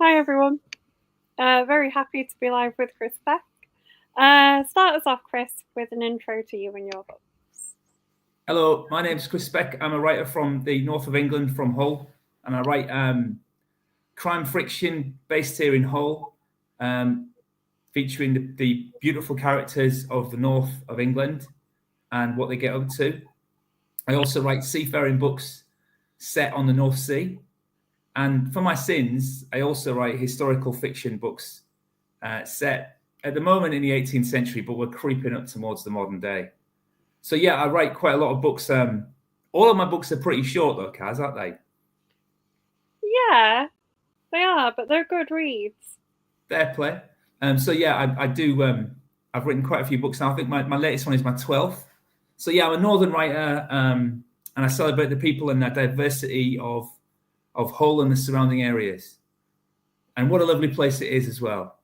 Hi everyone. Very happy to be live with Chris Speck. Start us off, Chris, with an intro to you and your books. Hello, my name's Chris Speck. I'm a writer from the north of England, from Hull, and I write crime fiction based here in Hull, featuring the beautiful characters of the north of England and what they get up to. I also write seafaring books set on the North Sea. And for my sins, I also write historical fiction books set at the moment in the 18th century, but we're creeping up towards the modern day. So yeah, I write quite a lot of books. All of my books are pretty short though, Kaz, aren't they? Yeah, they are, but they're good reads. Fair play. So yeah, I do. I've written quite a few books now. I think my latest one is my 12th. So yeah, I'm a northern writer, and I celebrate the people and the diversity of Hull and the surrounding areas. And what a lovely place it is as well.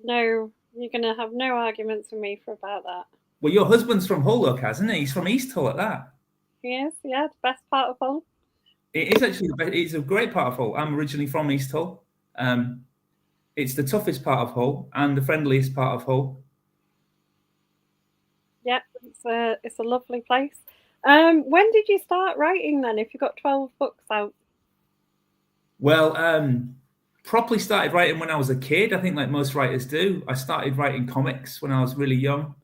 No, you're going to have no arguments with me about that. Well, your husband's from Hull, though, Kaz, isn't he? He's from East Hull at that. He is, yeah, the best part of Hull. It is actually it's a great part of Hull. I'm originally from East Hull. It's the toughest part of Hull and the friendliest part of Hull. Yeah, it's a lovely place. When did you start writing then, if you got 12 books out? Well, properly started writing when I was a kid, I think like most writers do. I started writing comics when I was really young.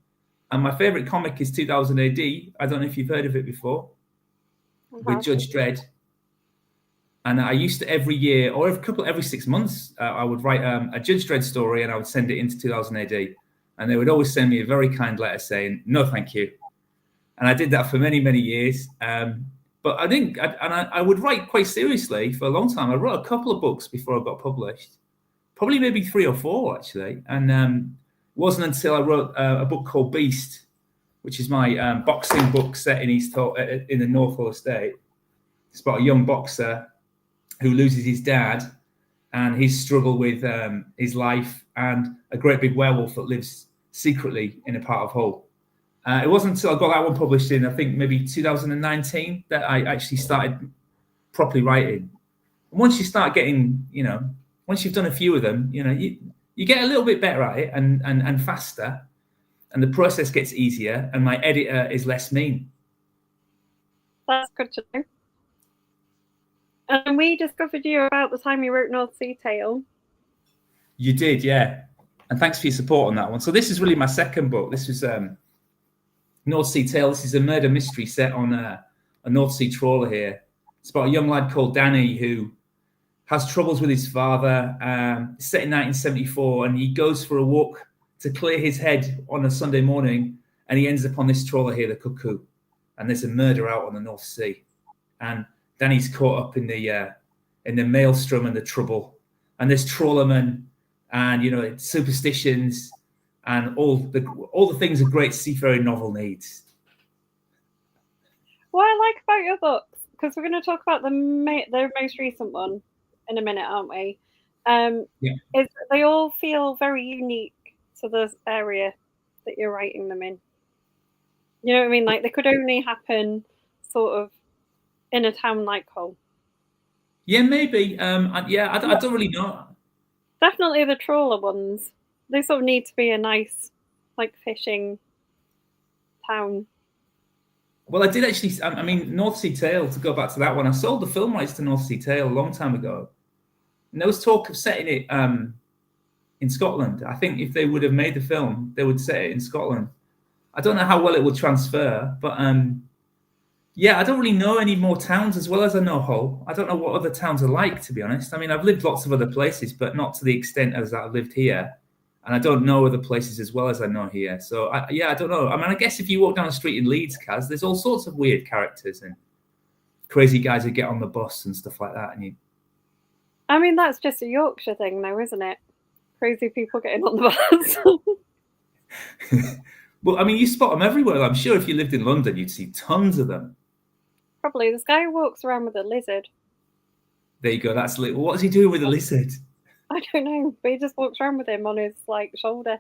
And my favourite comic is 2000 AD. I don't know if you've heard of it before, with Judge Dredd. And I used to every year, or every 6 months, I would write a Judge Dredd story and I would send it into 2000 AD. And they would always send me a very kind letter saying, no, thank you. And I did that for many, many years. But I think, I would write quite seriously for a long time. I wrote a couple of books before I got published, probably maybe 3 or 4 actually. And it wasn't until I wrote a book called Beast, which is my boxing book set in East Hull, in the North Hull estate. It's about a young boxer who loses his dad and his struggle with his life and a great big werewolf that lives secretly in a part of Hull. It wasn't until I got that one published in, I think, maybe 2019 that I actually started properly writing. And once you start getting, once you've done a few of them, you get a little bit better at it and faster, and the process gets easier, and my editor is less mean. That's good to know. And we discovered you about the time you wrote North Sea Tale. You did, yeah. And thanks for your support on that one. So this is really my second book. This was North Sea Tale. This is a murder mystery set on a North Sea trawler here. It's about a young lad called Danny who has troubles with his father. It's set in 1974, and he goes for a walk to clear his head on a Sunday morning, and he ends up on this trawler here, the Cuckoo. And there's a murder out on the North Sea. And Danny's caught up in the maelstrom and the trouble, and there's trawlermen and superstitions and all the things a great seafaring novel needs. What I like about your books, because we're going to talk about the most recent one in a minute, aren't we? Is they all feel very unique to the area that you're writing them in. You know what I mean? Like they could only happen sort of in a town like Hull. Yeah, maybe. I don't really know. Definitely the trawler ones. They sort of need to be a nice, like, fishing town. Well, I did actually. I mean, North Sea Tale. To go back to that one, I sold the film rights to North Sea Tale a long time ago, and there was talk of setting it in Scotland. I think if they would have made the film, they would set it in Scotland. I don't know how well it would transfer, but yeah, I don't really know any more towns as well as I know Hull. I don't know what other towns are like, to be honest. I mean, I've lived lots of other places, but not to the extent as I've lived here. And I don't know other places as well as I know here. So, I don't know. I mean, I guess if you walk down the street in Leeds, Kaz, there's all sorts of weird characters and crazy guys who get on the bus and stuff like that. I mean, that's just a Yorkshire thing, though, isn't it? Crazy people getting on the bus. Well, I mean, you spot them everywhere. I'm sure if you lived in London, you'd see tons of them. Probably. This guy who walks around with a lizard. There you go. That's what's he doing with a lizard? I don't know, but he just walks around with him on his shoulder.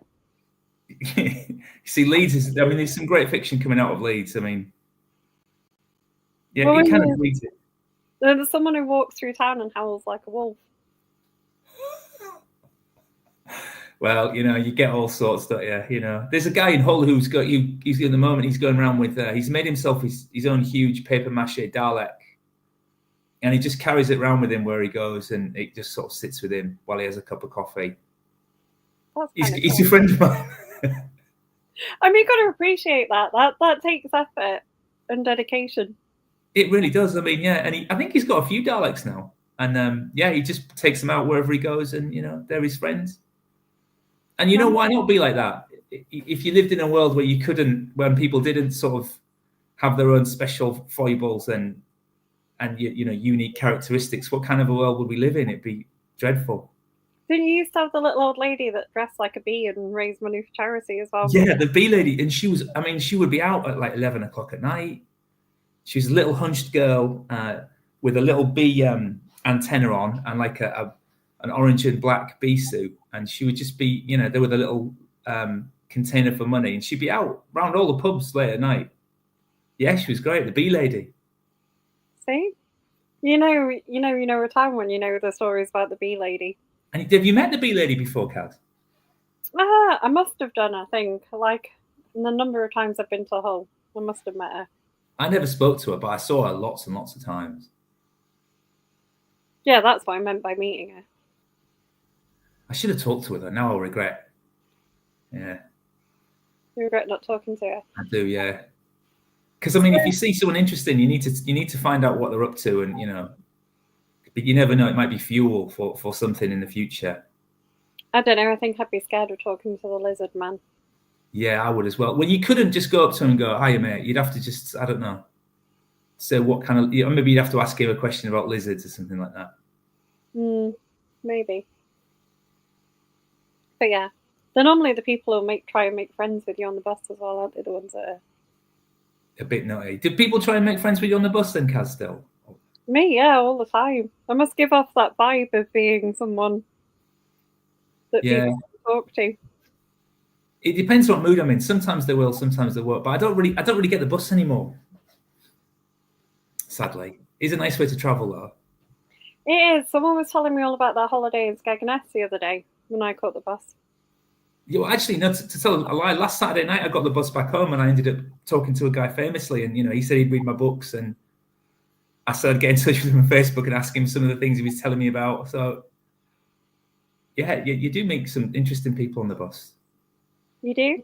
See, Leeds is. I mean, there's some great fiction coming out of Leeds. I mean, yeah, well, it kind of reads it. There's someone who walks through town and howls like a wolf. Well, you get all sorts, don't you? There's a guy in Hull he's at the moment, he's going around with, he's made himself his own huge paper mache Dalek. And he just carries it around with him where he goes, and it just sort of sits with him while he has a cup of coffee. He's a friend of mine. I mean, you've got to appreciate that. That takes effort and dedication. It really does. I mean, yeah, and I think he's got a few Daleks now. And he just takes them out wherever he goes, and they're his friends. And why not be like that? If you lived in a world where when people didn't sort of have their own special foibles and unique characteristics, what kind of a world would we live in? It'd be dreadful. Didn't you used to have the little old lady that dressed like a bee and raised money for charity as well? Yeah, the bee lady, and she would be out at like 11 o'clock at night. She was a little hunched girl with a little bee antenna on and like an orange and black bee suit, and she would just be, there with a little container for money, and she'd be out around all the pubs late at night. Yeah, she was great, the bee lady. See, you know a time when you know the stories about the bee lady. And have you met the bee lady before, Kaz? I must have done. I think, like, the number of times I've been to Hull, I must have met her. I never spoke to her, but I saw her lots and lots of times. Yeah, that's what I meant by meeting her. I should have talked to her. Now I'll regret. Yeah. You regret not talking to her? I do, yeah. Because if you see someone interesting, you need to find out what they're up to, and but you never know, it might be fuel for something in the future. I don't know. I think I'd be scared of talking to the lizard man. Yeah, I would as well. Well, you couldn't just go up to him and go, "Hiya, mate." You'd have to just, I don't know, say what kind of, maybe you'd have to ask him a question about lizards or something like that. Maybe. But yeah, they're normally the people who try and make friends with you on the bus as well, aren't they? The ones that are a bit nutty. Did people try and make friends with you on the bus then, Kaz, still? Me, yeah, all the time. I must give off that vibe of being someone that people talk to. It depends what mood I'm in. Sometimes they will, sometimes they won't. But I don't really get the bus anymore. Sadly, it's a nice way to travel, though. It is. Someone was telling me all about their holiday in Skegness the other day when I caught the bus. Yeah, well, actually, no. To tell a lie, last Saturday night I got the bus back home, and I ended up talking to a guy famously, and he said he'd read my books, and I started getting in touch with him on Facebook and asking him some of the things he was telling me about. So, yeah, you do meet some interesting people on the bus. You do?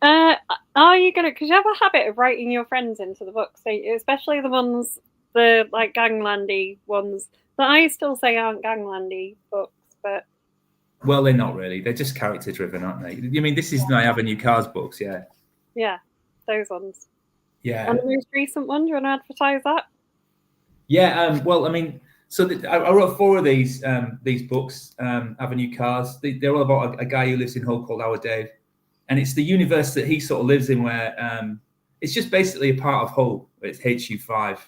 Are you gonna? Because you have a habit of writing your friends into the books, especially the ones, the like ganglandy ones that I still say aren't ganglandy books, but. Well, they're not really. They're just character driven, aren't they? You mean this is My Avenue Cars books, yeah? Yeah, those ones. Yeah. And the most recent one, do you want to advertise that? Yeah. Well, I mean, so I wrote 4 of these books, Avenue Cars. They're all about a guy who lives in Hull called Our Dave, and it's the universe that he sort of lives in, where it's just basically a part of Hull. It's HU5,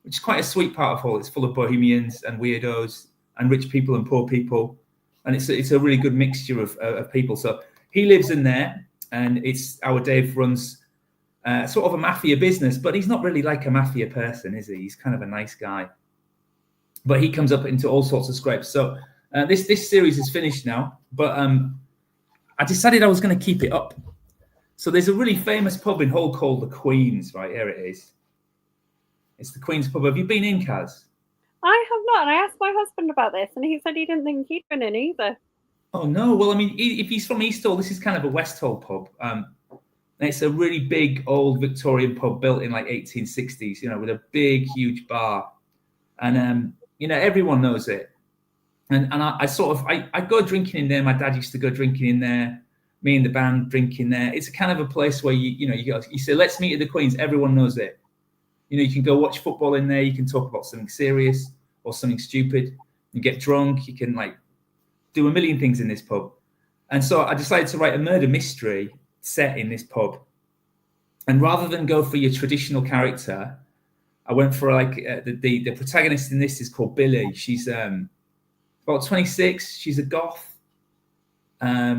which is quite a sweet part of Hull. It's full of bohemians and weirdos and rich people and poor people. And it's a really good mixture of people. So he lives in there, and it's Our Dave runs sort of a mafia business, but he's not really like a mafia person, is he? He's kind of a nice guy. But he comes up into all sorts of scrapes. So this series is finished now, but I decided I was going to keep it up. So there's a really famous pub in Hull called the Queen's. Right, here it is. It's the Queen's pub. Have you been in, Kaz? I have not, and I asked my husband about this, and he said he didn't think he'd been in either. Oh, no. Well, I mean, if he's from East Hull, this is kind of a West Hull pub. And it's a really big, old Victorian pub built in like 1860s, with a big, huge bar. And, everyone knows it. And I go drinking in there. My dad used to go drinking in there. Me and the band drinking there. It's a kind of a place where you say, let's meet at the Queen's. Everyone knows it. You can go watch football in there. You can talk about something serious or something stupid. You get drunk. You can do a million things in this pub. And so I decided to write a murder mystery set in this pub. And rather than go for your traditional character, I went for the protagonist in this is called Billy. She's about 26. She's a goth. A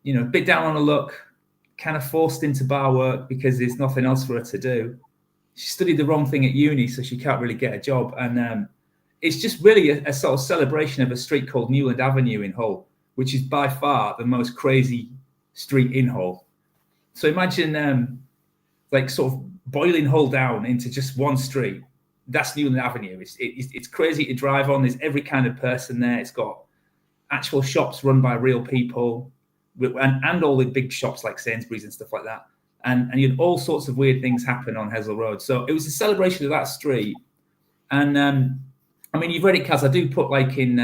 bit down on her luck, kind of forced into bar work because there's nothing else for her to do. She studied the wrong thing at uni, so she can't really get a job. And it's just really a sort of celebration of a street called Newland Avenue in Hull, which is by far the most crazy street in Hull. So imagine like sort of boiling Hull down into just one street. That's Newland Avenue. It's crazy to drive on. There's every kind of person there. It's got actual shops run by real people, and all the big shops like Sainsbury's and stuff like that. And you had all sorts of weird things happen on Hesel Road. So it was a celebration of that street. And I mean, you've read it, Kaz. I do put like in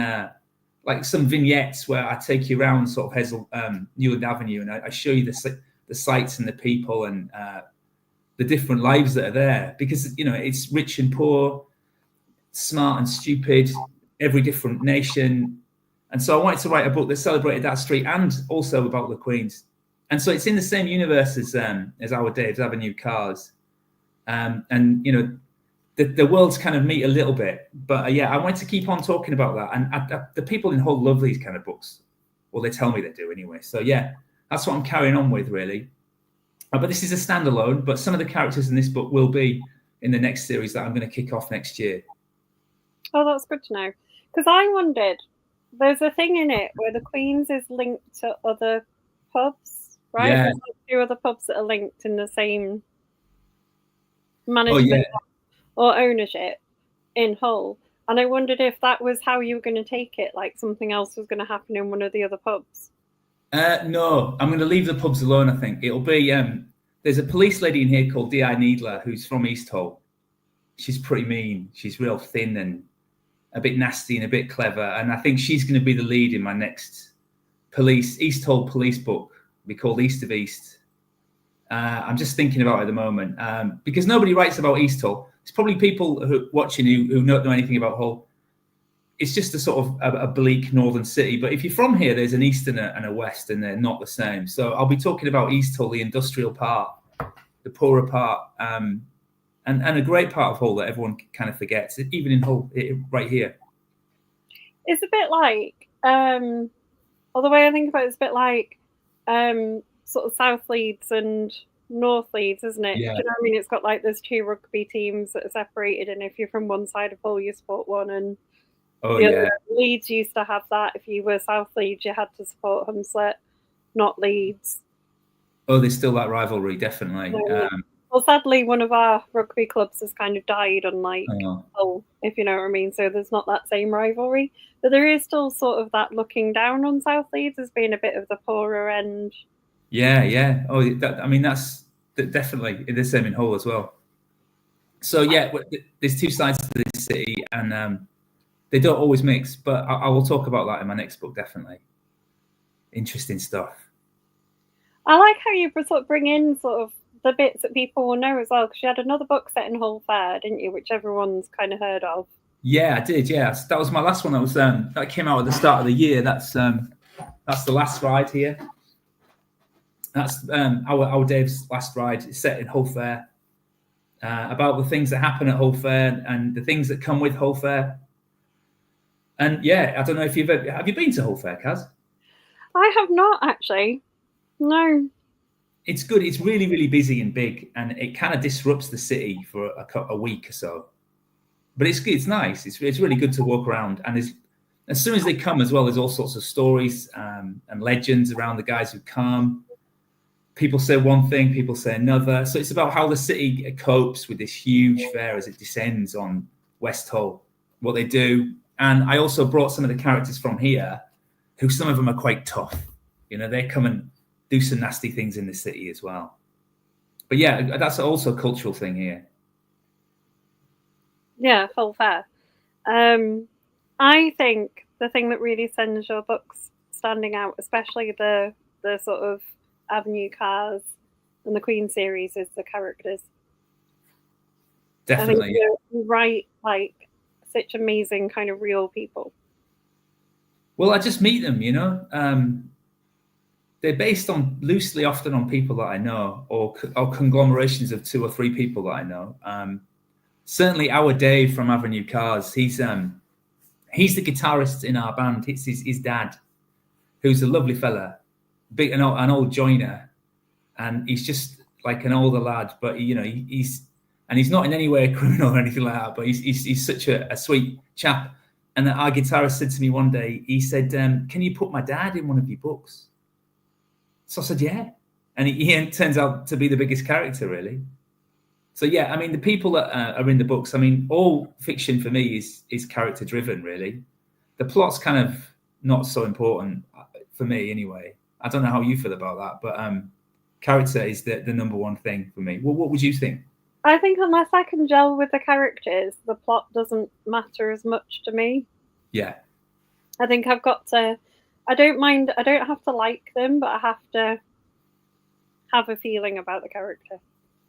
like some vignettes where I take you around sort of Newland Avenue, and I show you the sights and the people and the different lives that are there, because it's rich and poor, smart and stupid, every different nation. And so I wanted to write a book that celebrated that street and also about the Queens. And so it's in the same universe as our Dave's Avenue cars. And the worlds kind of meet a little bit. But I wanted to keep on talking about that. And the people in Hull love these kind of books. Well, they tell me they do anyway. So that's what I'm carrying on with, really. But this is a standalone, but some of the characters in this book will be in the next series that I'm going to kick off next year. Oh, that's good to know. Because I wondered, there's a thing in it where the Queens is linked to other pubs, right? Yeah. There's like 2 other pubs that are linked in the same management or ownership in Hull. And I wondered if that was how you were going to take it, like something else was going to happen in one of the other pubs. No, I'm going to leave the pubs alone, I think. It'll be, there's a police lady in here called D.I. Needler, who's from East Hull. She's pretty mean. She's real thin and a bit nasty and a bit clever. And I think she's going to be the lead in my next East Hull police book. It'll be called East of East. I'm just thinking about it at the moment because nobody writes about East Hull. It's probably people watching who don't know anything about Hull. It's just a sort of a bleak northern city. But if you're from here, there's an east and a west, and they're not the same. So I'll be talking about East Hull, the industrial part, the poorer part, and a great part of Hull that everyone kind of forgets, even in Hull, right here. It's a bit like, or the way I think about it, it's a bit like sort of South Leeds and North Leeds, isn't it? Yeah. Do you know what I mean? It's got like there's 2 rugby teams that are separated, and if you're from one side of Hull, you support one, and Leeds used to have that. If you were South Leeds, you had to support Hunslet, not Leeds. Oh, there's still that rivalry, definitely. Well, sadly, one of our rugby clubs has kind of died, unlike Hull, if you know what I mean. So there's not that same rivalry. But there is still sort of that looking down on South Leeds as being a bit of the poorer end. Yeah. Oh, that's definitely the same in Hull as well. So, there's 2 sides to this city, and they don't always mix. But I will talk about that in my next book, definitely. Interesting stuff. I like how you sort of bring in sort of the bits that people will know as well, because you had another book set in Hull Fair, didn't you, which everyone's kind of heard of. Yeah, I did. Yeah, that was my last one. That came out at the start of the year. That's the last ride here. That's our Dave's last ride. It's set in Hull Fair, about the things that happen at Hull Fair and the things that come with Hull Fair. And I don't know if have you been to Hull Fair, Kaz? I have not actually. No. It's good. It's really, really busy and big, and it kind of disrupts the city for a week or so. But it's good. It's nice. It's really good to walk around. And as soon as they come as well, there's all sorts of stories and legends around the guys who come. People say one thing, people say another. So it's about how the city copes with this huge fair as it descends on West Hull, what they do. And I also brought some of the characters from here, who some of them are quite tough. They come and do some nasty things in the city as well. But that's also a cultural thing here. Yeah, Hull Fair. I think the thing that really sends your books standing out, especially the sort of Avenue cars and the Queen series, is the characters. Definitely. I think you write like such amazing kind of real people. Well, I just meet them, they're based loosely often on people that I know, or conglomerations of 2 or 3 people that I know. Certainly our Dave from Avenue Cars, he's the guitarist in our band. It's his dad, who's a lovely fella, an old joiner, and he's just like an older lad, but he's not in any way a criminal or anything like that, but he's such a sweet chap. And our guitarist said to me one day, he said, can you put my dad in one of your books? So I said, yeah. And he turns out to be the biggest character, really. So, yeah, I mean, the people that are in the books, I mean, all fiction for me is character driven, really. The plot's kind of not so important for me anyway. I don't know how you feel about that, but character is the number one thing for me. Well, what would you think? I think unless I can gel with the characters, the plot doesn't matter as much to me. Yeah. I think I've got to, I don't have to like them, but I have to have a feeling about the character.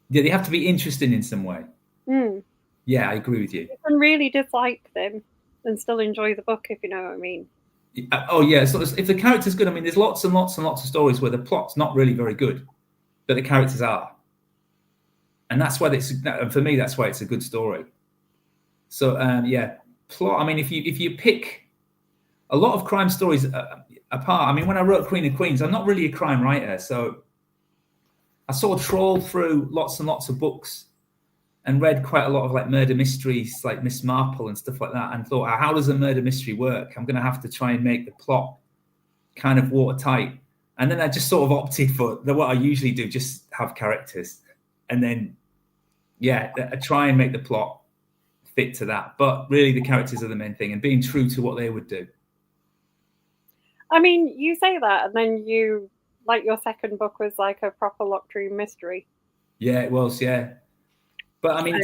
Yeah, they have to be interesting in some way. Mm. Yeah, I agree with you. You can really dislike them and still enjoy the book, if you know what I mean. Oh, yeah. So if the character's good, I mean, there's lots and lots and lots of stories where the plot's not really very good, but the characters are. And that's why for me, that's why it's a good story. So, yeah, plot. I mean, if you pick a lot of crime stories apart, I mean, when I wrote Queen of Queens, I'm not really a crime writer. So I sort of trawled through lots and lots of books and read quite a lot of like murder mysteries, like Miss Marple and stuff like that, and thought, how does a murder mystery work? I'm going to have to try and make the plot kind of watertight. And then I just sort of opted for what I usually do, just have characters. And then, yeah, I try and make the plot fit to that. But really, the characters are the main thing and being true to what they would do. I mean, you say that, and then your second book was like a proper locked room mystery. Yeah, it was, yeah. But I mean,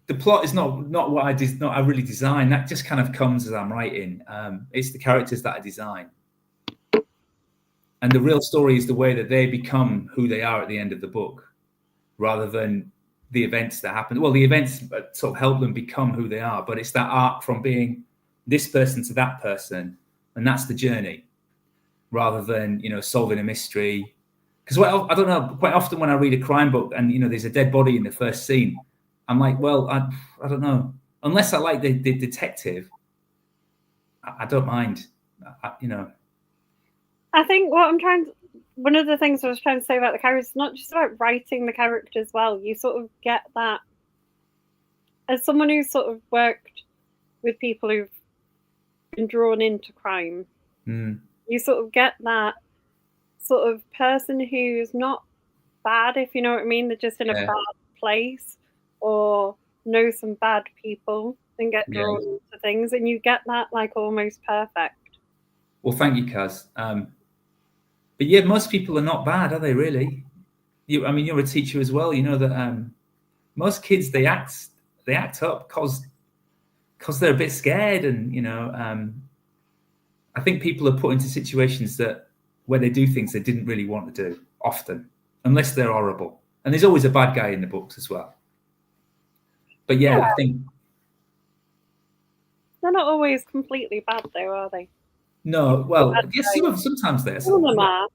the plot is not what I really design. That just kind of comes as I'm writing. It's the characters that I design. And the real story is the way that they become who they are at the end of the book, rather than the events that happen. Well, the events sort of help them become who they are, but it's that arc from being this person to that person, and that's the journey, rather than, solving a mystery. Because I don't know, quite often when I read a crime book and, there's a dead body in the first scene, I'm like, well, I don't know. Unless I like the detective, I don't mind, I think one of the things I was trying to say about the characters is not just about writing the characters well. You sort of get that, as someone who's sort of worked with people who've been drawn into crime, you sort of get that sort of person who's not bad, if you know what I mean. They're just in a bad place or know some bad people and get drawn into things, and you get that like almost perfect. Well, thank you, Kaz. But yeah, most people are not bad, are they? Really? You're a teacher as well. You know that most kids they act up because they're a bit scared, and I think people are put into situations where they do things they didn't really want to do often, unless they're horrible. And there's always a bad guy in the books as well. But yeah, I think they're not always completely bad, though, are they? No, well, yes, sometimes they're. Some of them are.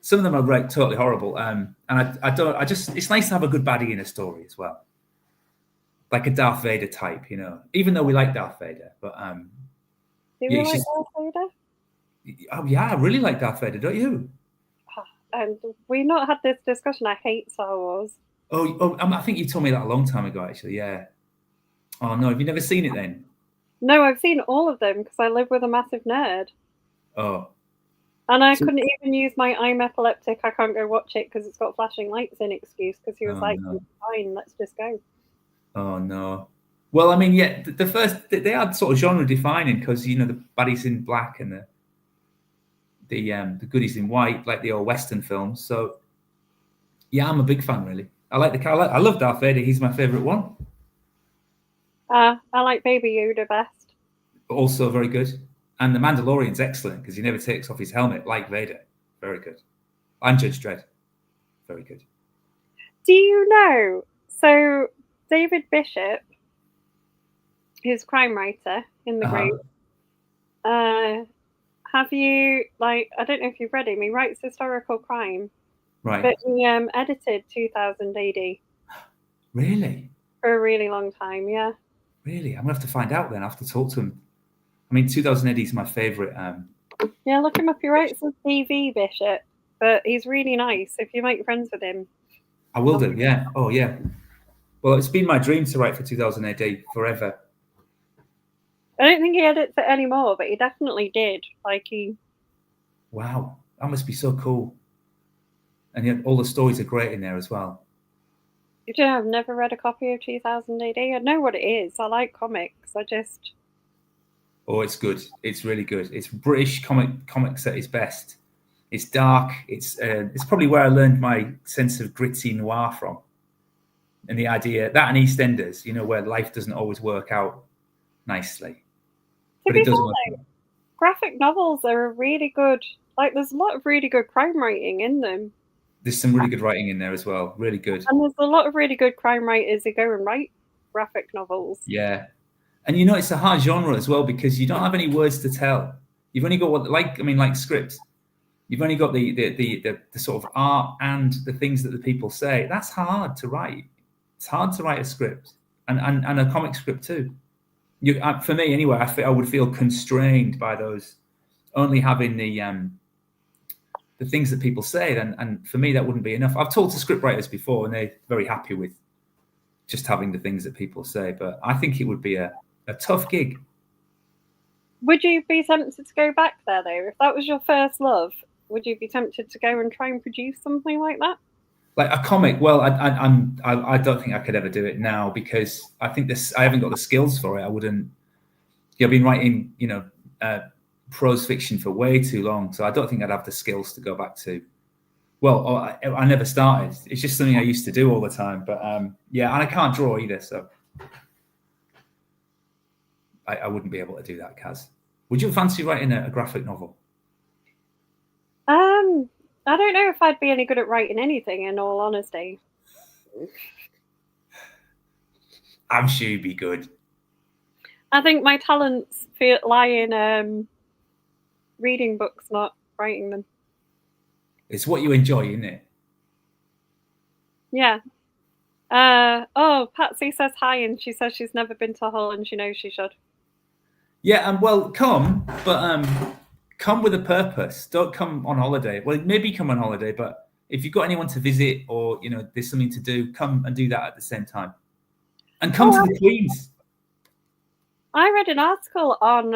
Some of them are right, totally horrible. And it's nice to have a good baddie in a story as well. Like a Darth Vader type, even though we like Darth Vader, but do you like Darth Vader? Oh yeah, I really like Darth Vader, don't you? And we've not had this discussion. I hate Star Wars. Oh, I think you told me that a long time ago, actually. Yeah. Oh no, have you never seen it then? No, I've seen all of them because I live with a massive nerd. Oh. And I couldn't even use my I'm epileptic, I can't go watch it because it's got flashing lights in excuse, because he was fine, let's just go. Oh no. Well, I mean, yeah, the first they are sort of genre defining because the baddies in black and the goodies in white, like the old Western films. So yeah, I'm a big fan, really. I love Darth Vader. He's my favorite one. I like Baby Yoda best. Also very good. And the Mandalorian's excellent because he never takes off his helmet like Vader. Very good. And Judge Dredd. Very good. Do you know? So David Bishop, who's crime writer in the group, have you, I don't know if you've read him, he writes historical crime. Right. But he edited 2000 AD. Really? For a really long time, yeah. Really? I'm going to have to find out then. I have to talk to him. I mean, 2000 AD is my favourite. Yeah, look him up. He writes on TV, Bishop, but he's really nice. If you make friends with him. I will do, yeah. Oh, yeah. Well, it's been my dream to write for 2000 AD forever. I don't think he edits it anymore, but he definitely did. Like he. Wow, that must be so cool. And yet all the stories are great in there as well. You know, I've never read a copy of 2000 AD. I know what it is. I like comics. I just. Oh, it's good. It's really good. It's British comics at its best. It's dark. It's probably where I learned my sense of gritty noir from. And the idea that and EastEnders, you know, where life doesn't always work out nicely, but it does work out. Graphic novels are a really good. Like, there's a lot of really good crime writing in them. There's some really good writing in there as well. Really good. And there's a lot of really good crime writers who go and write graphic novels. Yeah. And you know, it's a hard genre as well because you don't have any words to tell. You've only got like scripts. You've only got the sort of art and the things that the people say. That's hard to write. It's hard to write a script and a comic script too. For me anyway, I would feel constrained by those, only having the things that people say. And for me, that wouldn't be enough. I've talked to script writers before and they're very happy with just having the things that people say. But I think it would be a tough gig. Would you be tempted to go back there though? If that was your first love, would you be tempted to go and try and produce something like that? Like a comic? Well, I don't think I could ever do it now because I think I haven't got the skills for it. I wouldn't. I've been writing, prose fiction for way too long, so I don't think I'd have the skills to go back to. Well, I never started. It's just something I used to do all the time. But yeah, and I can't draw either, so I wouldn't be able to do that, Kaz. Would you fancy writing a graphic novel? I don't know if I'd be any good at writing anything, in all honesty. I'm sure you'd be good. I think my talents lie in reading books, not writing them. It's what you enjoy, isn't it? Yeah. Patsy says hi, and she says she's never been to Hull, and she knows she should. Yeah, and well, come, but come with a purpose. Don't come on holiday. Well, maybe come on holiday, but if you've got anyone to visit or, there's something to do, come and do that at the same time. And come to the Queens. I read an article on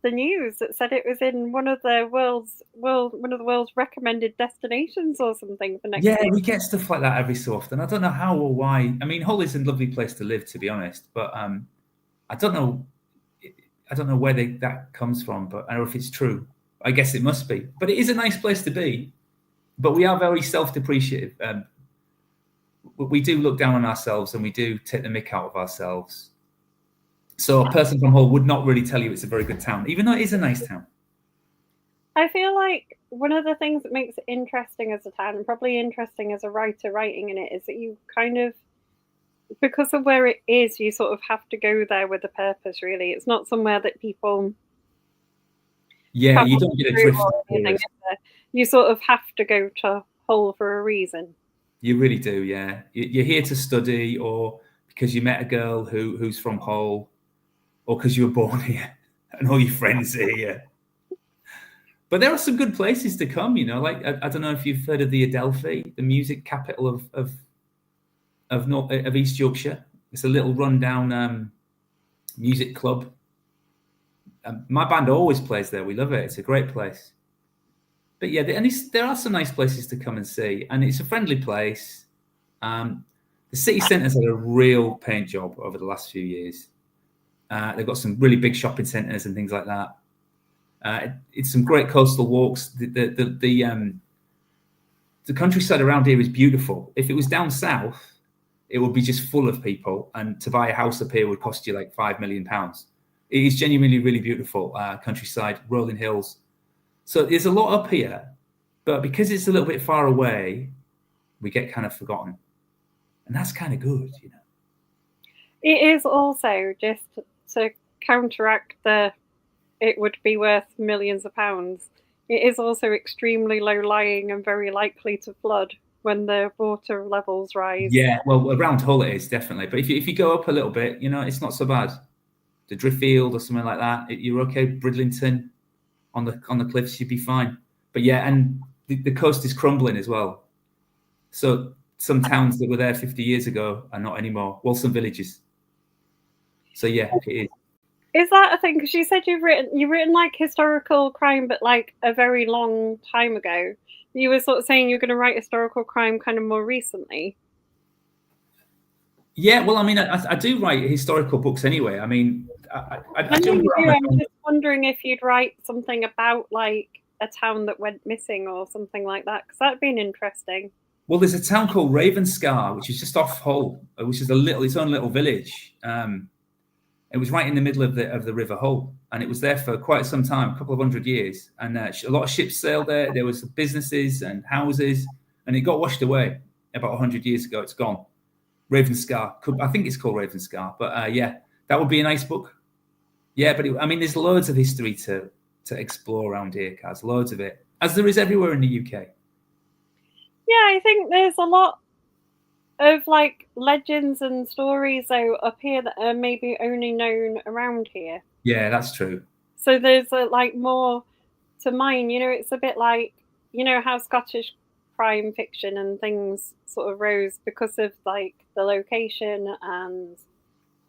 the news that said it was in one of the world's recommended destinations or something for next year. Yeah, we get stuff like that every so often. I don't know how or why. I mean, Hull is a lovely place to live, to be honest, but I don't know where that comes from, but I don't know if it's true. I guess it must be. But it is a nice place to be. But we are very self-depreciative. We do look down on ourselves and we do take the mick out of ourselves. So a person from Hull would not really tell you it's a very good town, even though it is a nice town. I feel like one of the things that makes it interesting as a town, and probably interesting as a writer writing in it, is that you kind of, because of where it is, you sort of have to go there with a purpose, really. It's not somewhere that people... Yeah, you don't get a drift. You sort of have to go to Hull for a reason. You really do, yeah. You're here to study, or because you met a girl who's from Hull, or because you were born here and all your friends are here. But there are some good places to come, like, I don't know if you've heard of the Adelphi, the music capital of East Yorkshire. It's a little rundown music club. My band always plays there. We love it. It's a great place. But yeah, there are some nice places to come and see, and it's a friendly place. The city centre's had a real paint job over the last few years. They've got some really big shopping centres and things like that. It's some great coastal walks. The countryside around here is beautiful. If it was down south, it would be just full of people, and to buy a house up here would cost you like £5 million. It is genuinely really beautiful countryside, rolling hills. So there's a lot up here, but because it's a little bit far away, we get kind of forgotten, and that's kind of good, It is also, just to counteract it would be worth millions of pounds. It is also extremely low-lying and very likely to flood when the water levels rise. Yeah, well, around Hull it is definitely, but if you go up a little bit, it's not so bad. The Driffield or something like that, you're okay. Bridlington, on the cliffs, you'd be fine. But yeah, and the coast is crumbling as well. So some towns that were there 50 years ago are not anymore. Well, some villages. So yeah, it is. Is that a thing? Because you said you've written like historical crime, but like a very long time ago. You were sort of saying you're going to write historical crime kind of more recently. Yeah, well, I mean, I do write historical books anyway. I mean, I jump around. I'm just wondering if you'd write something about like a town that went missing or something like that, because that'd been interesting. Well, there's a town called Ravenscar, which is just off Hull, which is its own little village. It was right in the middle of the River Hull, and it was there for quite some time, a couple of 100 years. And a lot of ships sailed there. There was businesses and houses, and it got washed away about 100 years ago. It's gone. Ravenscar, I think it's called Ravenscar, but yeah, that would be a nice book. Yeah, but I mean, there's loads of history to explore around here, Kaz. Loads of it, as there is everywhere in the UK. Yeah, I think there's a lot of like legends and stories though up here that are maybe only known around here. Yeah, that's true. So there's like more to mine. You know, it's a bit like, you know, how Scottish crime fiction and things sort of rose because of like the location and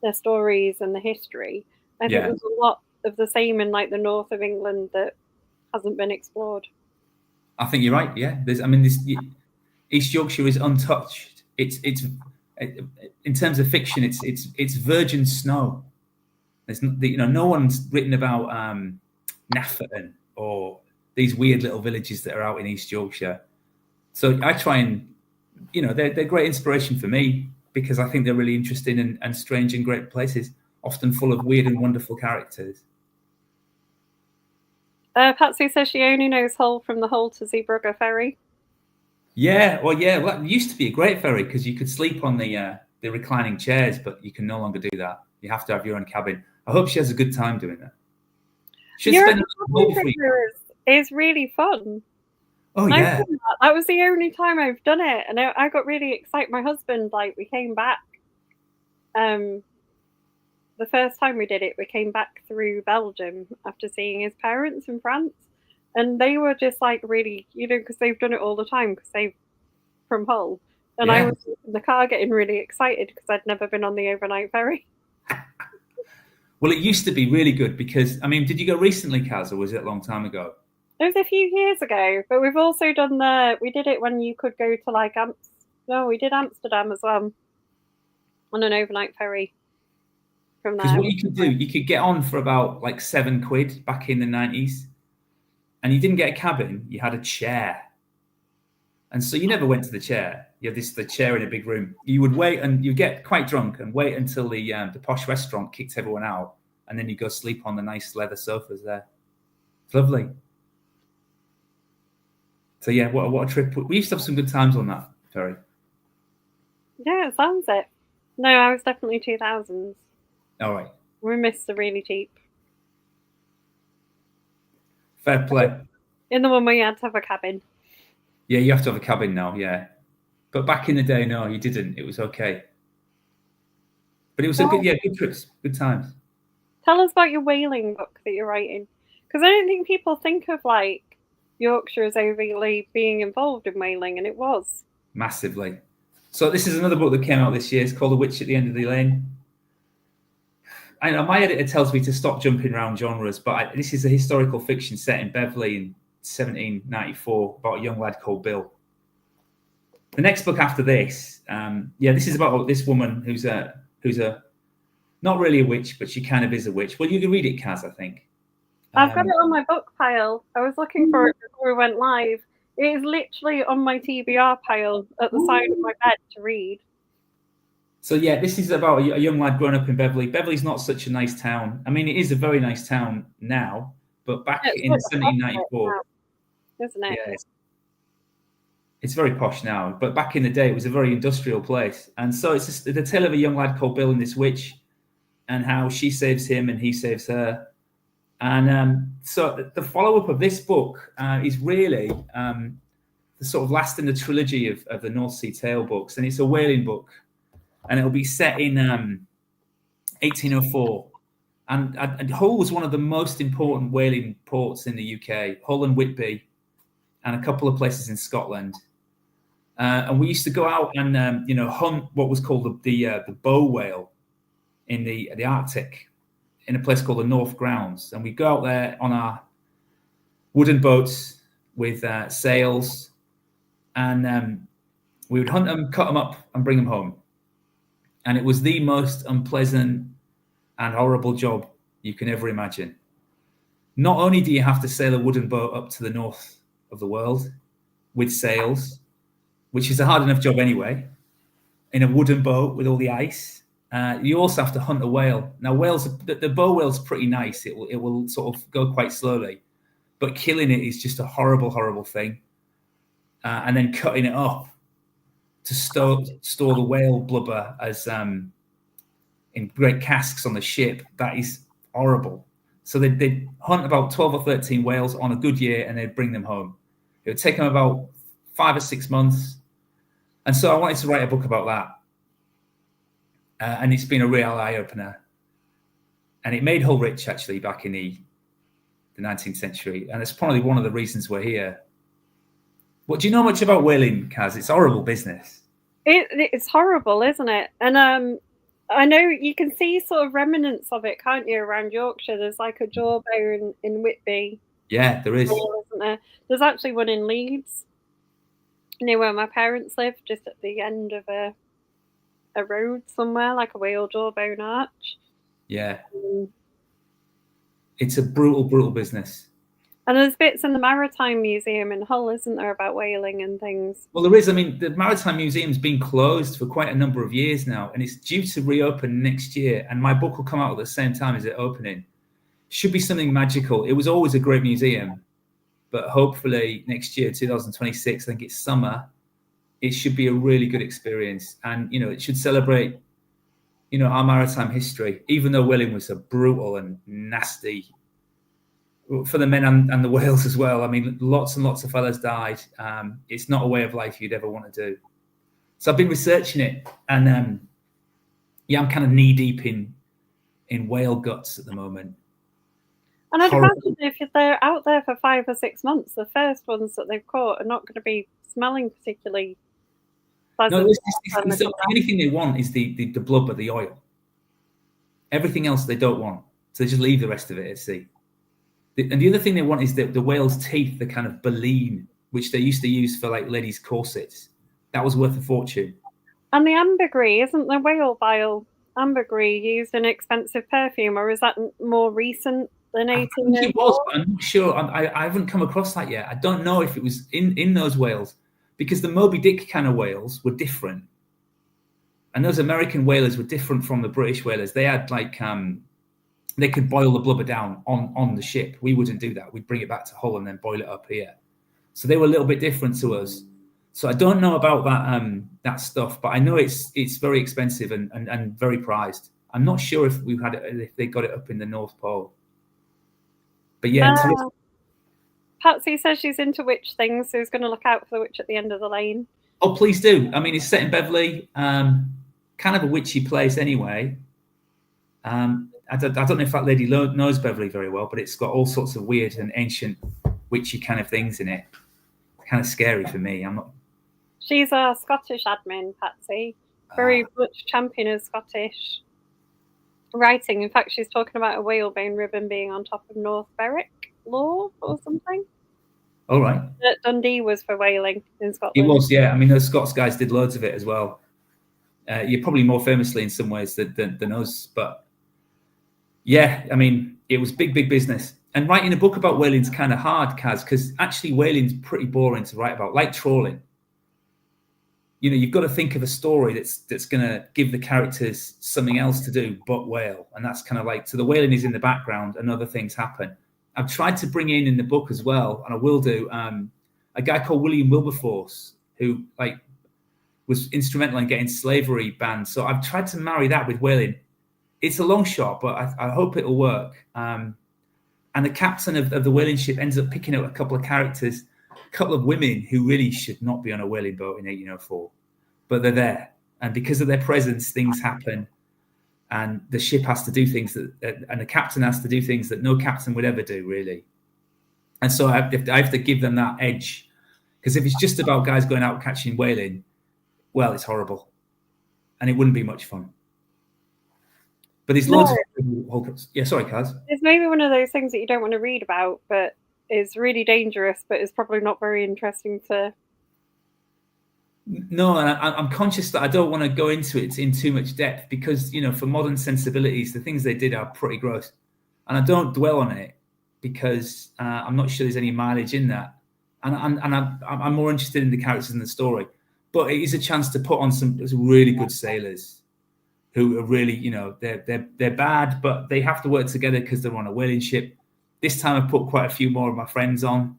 the stories and the history. I think there's a lot of the same in like the north of England that hasn't been explored. I think you're right. Yeah, East Yorkshire is untouched. It's in terms of fiction, it's virgin snow. There's no one's written about Nafferton or these weird little villages that are out in East Yorkshire. So I try and, they're great inspiration for me because I think they're really interesting and strange and great places, often full of weird and wonderful characters. Patsy says she only knows Hull from the Hull to Zeebrugge ferry. Yeah, well, it used to be a great ferry because you could sleep on the reclining chairs, but you can no longer do that. You have to have your own cabin. I hope she has a good time doing that. It's really fun. Oh, yeah. That was the only time I've done it. And I got really excited. My husband, we came back. The first time we did it, we came back through Belgium after seeing his parents in France. And they were just really, because they've done it all the time because they're from Hull. And I was in the car getting really excited because I'd never been on the overnight ferry. Well, it used to be really good because, did you go recently, Kaz, or was it a long time ago? It was a few years ago, but we've also done we did it when you could go to we did Amsterdam as well on an overnight ferry from there. Because what you could do, you could get on for about £7 back in the 90s. And you didn't get a cabin, you had a chair. And so you never went to the chair. You had the chair in a big room. You would wait and you get quite drunk and wait until the posh restaurant kicked everyone out. And then you go sleep on the nice leather sofas there. It's lovely. So yeah, what a trip. We used to have some good times on that ferry. Yeah, it sounds it. No, I was definitely 2000s. All right. We missed the really cheap. Fair play. In the one where you had to have a cabin. Yeah, you have to have a cabin now, yeah. But back in the day, no, you didn't. It was okay. But it was good trips, good times. Tell us about your whaling book that you're writing. Because I don't think people think of Yorkshire as overly being involved in whaling, and it was. Massively. So this is another book that came out this year. It's called The Witch at the End of the Lane. I know my editor tells me to stop jumping around genres, but this is a historical fiction set in Beverley in 1794 about a young lad called Bill. The next book after this, this is about this woman who's a not really a witch, but she kind of is a witch. Well, you can read it, Kaz, I think. I've got it on my book pile. I was looking for it before we went live. It is literally on my TBR pile at the side of my bed to read. So yeah, this is about a young lad growing up in Beverley. Beverley's not such a nice town. It is a very nice town now, but back in 1794, isn't it? Yeah, it's very posh now. But back in the day, it was a very industrial place. And so it's the tale of a young lad called Bill and this witch, and how she saves him and he saves her. And so the follow-up of this book is really the sort of last in the trilogy of the North Sea Tale books, and it's a whaling book. And it'll be set in 1804. And Hull was one of the most important whaling ports in the UK, Hull and Whitby, and a couple of places in Scotland. And we used to go out and hunt what was called the bow whale in the Arctic. in a place called the North Grounds, and we go out there on our wooden boats with sails, and we would hunt them, cut them up, and bring them home. And it was the most unpleasant and horrible job you can ever imagine. Not only do you have to sail a wooden boat up to the north of the world with sails, which is a hard enough job anyway, in a wooden boat with all the ice, you also have to hunt a whale. Now, the bow whale's pretty nice. It will sort of go quite slowly, but killing it is just a horrible, horrible thing. And then cutting it up to store the whale blubber as in great casks on the ship, that is horrible. So they'd hunt about 12 or 13 whales on a good year, and they'd bring them home. It would take them about 5 or 6 months. And so I wanted to write a book about that. And it's been a real eye-opener. And it made Hull rich, actually, back in the 19th century. And it's probably one of the reasons we're here. What do you know much about whaling, Kaz? It's horrible business. It's horrible, isn't it? And I know you can see sort of remnants of it, can't you, around Yorkshire? There's like a jawbone in Whitby. Yeah, there is. Isn't there? There's actually one in Leeds, near where my parents live, just at the end of a road somewhere, like a whale jawbone arch. Yeah. It's a brutal, brutal business. And there's bits in the Maritime Museum in Hull, isn't there, about whaling and things? Well, there is. I mean, the Maritime Museum's been closed for quite a number of years now, and it's due to reopen next year. And my book will come out at the same time as it opening. Should be something magical. It was always a great museum, but hopefully next year, 2026, I think it's summer, it should be a really good experience. And, it should celebrate, our maritime history, even though whaling was a brutal and nasty for the men and the whales as well. I mean, lots and lots of fellas died. It's not a way of life you'd ever want to do. So I've been researching it, and I'm kind of knee deep in whale guts at the moment. And I'd imagine if they're out there for 5 or 6 months, the first ones that they've caught are not going to be smelling particularly pleasant. No, the only thing they want is the blubber, the oil. Everything else they don't want. So they just leave the rest of it at sea. And the other thing they want is the whale's teeth, the kind of baleen, which they used to use for like ladies' corsets. That was worth a fortune. And the ambergris, isn't the whale bile ambergris used in expensive perfume, or is that more recent than 18 years? It was, but I'm not sure. I haven't come across that yet. I don't know if it was in those whales, because the Moby Dick kind of whales were different. And those American whalers were different from the British whalers. They had like... they could boil the blubber down on the ship. We wouldn't do that. We'd bring it back to Hull and then boil it up here. So they were a little bit different to us. So I don't know about that stuff, but I know it's very expensive and very prized. I'm not sure if they got it up in the North Pole. But yeah. Patsy says she's into witch things, so she's going to look out for the witch at the end of the lane. Oh, please do. I mean, it's set in Beverley, kind of a witchy place anyway. I don't know if that lady knows Beverley very well, but it's got all sorts of weird and ancient witchy kind of things in it. Kind of scary for me. She's a Scottish admin, Patsy. Very much champion of Scottish writing. In fact, she's talking about a whalebone ribbon being on top of North Berwick Law or something. All right. Dundee was for whaling in Scotland. It was, yeah. I mean, those Scots guys did loads of it as well. You're probably more famously in some ways than us, but yeah, I mean, it was big, big business. And writing a book about whaling's kind of hard, Kaz, because actually whaling's pretty boring to write about, like trawling. You've got to think of a story that's going to give the characters something else to do but whale. And that's kind of like, so the whaling is in the background and other things happen. I've tried to bring in the book as well, and I will do, a guy called William Wilberforce, who was instrumental in getting slavery banned. So I've tried to marry that with whaling. It's a long shot, but I hope it'll work. And the captain of the whaling ship ends up picking up a couple of characters, a couple of women who really should not be on a whaling boat in 1804, but they're there. And because of their presence, things happen. And the ship has to do things and the captain has to do things that no captain would ever do, really. And so I have to give them that edge. Because if it's just about guys going out catching whaling, well, it's horrible. And it wouldn't be much fun. But there's loads of Yeah, sorry, Kaz. It's maybe one of those things that you don't want to read about, but is really dangerous, but is probably not very interesting to. No, and I'm conscious that I don't want to go into it in too much depth because, for modern sensibilities, the things they did are pretty gross. And I don't dwell on it because I'm not sure there's any mileage in that. And I'm more interested in the characters in the story. But it is a chance to put on some really good sailors who are really, they're bad, but they have to work together because they're on a whaling ship. This time I've put quite a few more of my friends on.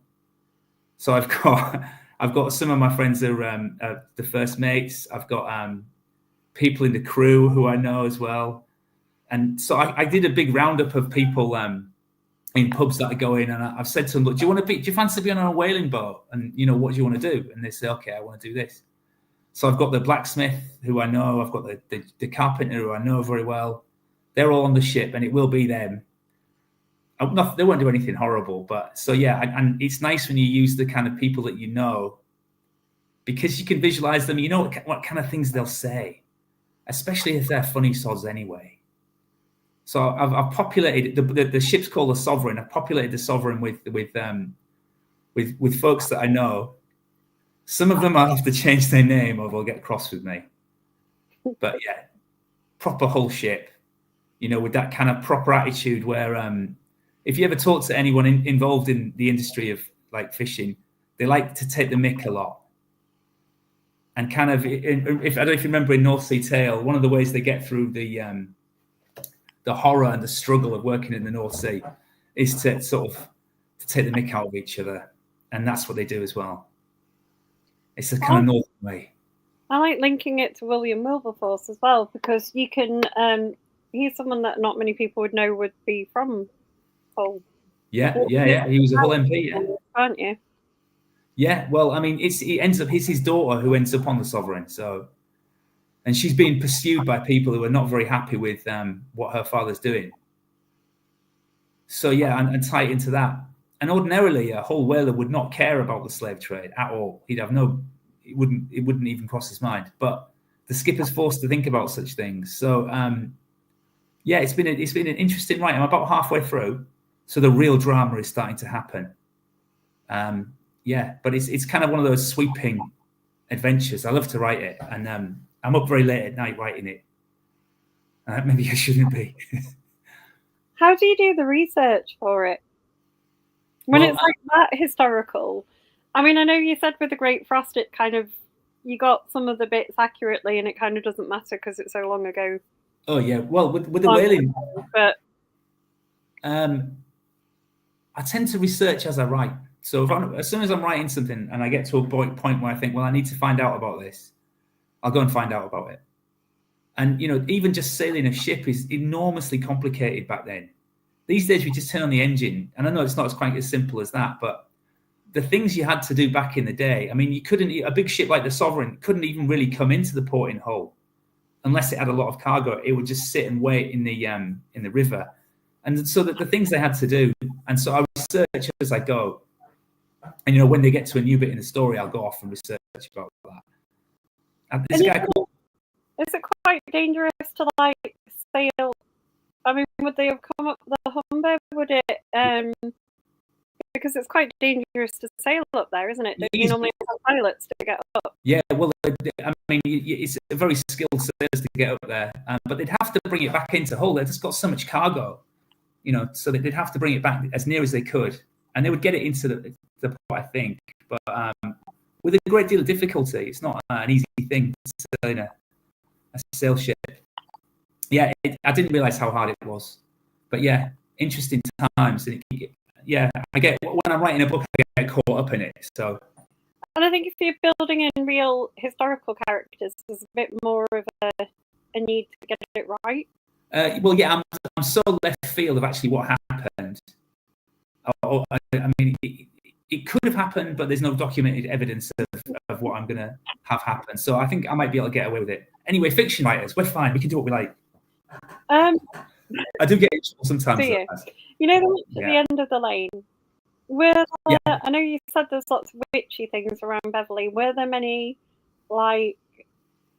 So I've got some of my friends that are the first mates. I've got people in the crew who I know as well. And so I did a big roundup of people in pubs that I go in, and I've said to them, look, do you fancy being on a whaling boat? And, what do you want to do? And they say, okay, I want to do this. So I've got the blacksmith who I know. I've got the carpenter who I know very well. They're all on the ship, and it will be them. They won't do anything horrible, but so yeah, and it's nice when you use the kind of people that you know, because you can visualize them. You know what kind of things they'll say, especially if they're funny sods anyway. So I've populated the ship's called the Sovereign. I've populated the Sovereign with folks that I know. Some of them I'll have to change their name or they'll get cross with me. But yeah, proper whole ship, with that kind of proper attitude where if you ever talk to anyone involved in the industry of like fishing, they like to take the mick a lot. And kind of, if I don't know if you remember in North Sea Tale, one of the ways they get through the horror and the struggle of working in the North Sea is to sort of to take the mick out of each other, and that's what they do as well. It's a kind of northern way. I like linking it to William Wilberforce as well, because you can. He's someone that not many people would know would be from Hull. Yeah. He was a Hull MP, aren't you? Yeah. Well, I mean, it's his daughter who ends up on the Sovereign. So, and she's being pursued by people who are not very happy with what her father's doing. So yeah, and tied into that. And ordinarily, a Hull whaler would not care about the slave trade at all. He'd have it wouldn't even cross his mind. But the skipper's forced to think about such things. So yeah, it's been an interesting ride. I'm about halfway through, so the real drama is starting to happen. Yeah, but it's kind of one of those sweeping adventures. I love to write it, and I'm up very late at night writing it. Maybe I shouldn't be. How do you do the research for it? When it's like that historical, I mean, I know you said with the Great Frost, it kind of, you got some of the bits accurately, and it kind of doesn't matter because it's so long ago. Oh yeah, well with the whaling, but I tend to research as I write. So as soon as I'm writing something and I get to a point where I think, well, I need to find out about this, I'll go and find out about it. And even just sailing a ship is enormously complicated back then. These days, we just turn on the engine. And I know it's not quite as simple as that, but the things you had to do back in the day, I mean, a big ship like the Sovereign couldn't even really come into the port in Hull unless it had a lot of cargo. It would just sit and wait in the river. And so that the things they had to do. And so I research as I go. And, when they get to a new bit in the story, I'll go off and research about that. Is it quite dangerous to sail? I mean, would they have come up the Humber? Would it? Because it's quite dangerous to sail up there, isn't it? You normally have pilots to get up. Yeah, well, I mean, it's a very skilled sailors to get up there, but they'd have to bring it back into Hull. They've just got so much cargo, so they'd have to bring it back as near as they could, and they would get it into the port, I think, but with a great deal of difficulty. It's not an easy thing sailing a sail ship. Yeah, I didn't realize how hard it was, but yeah, interesting times. And I get, when I'm writing a book, I get caught up in it. So, and I think if you're building in real historical characters, there's a bit more of a need to get it right. Well, yeah, I'm so left field of actually what happened. I mean, it could have happened, but there's no documented evidence of what I'm going to have happen. So I think I might be able to get away with it. Anyway, fiction writers, we're fine. We can do what we like. I do get in trouble sometimes. Do you? At the end of the lane, I know you said there's lots of witchy things around Beverley. Were there many,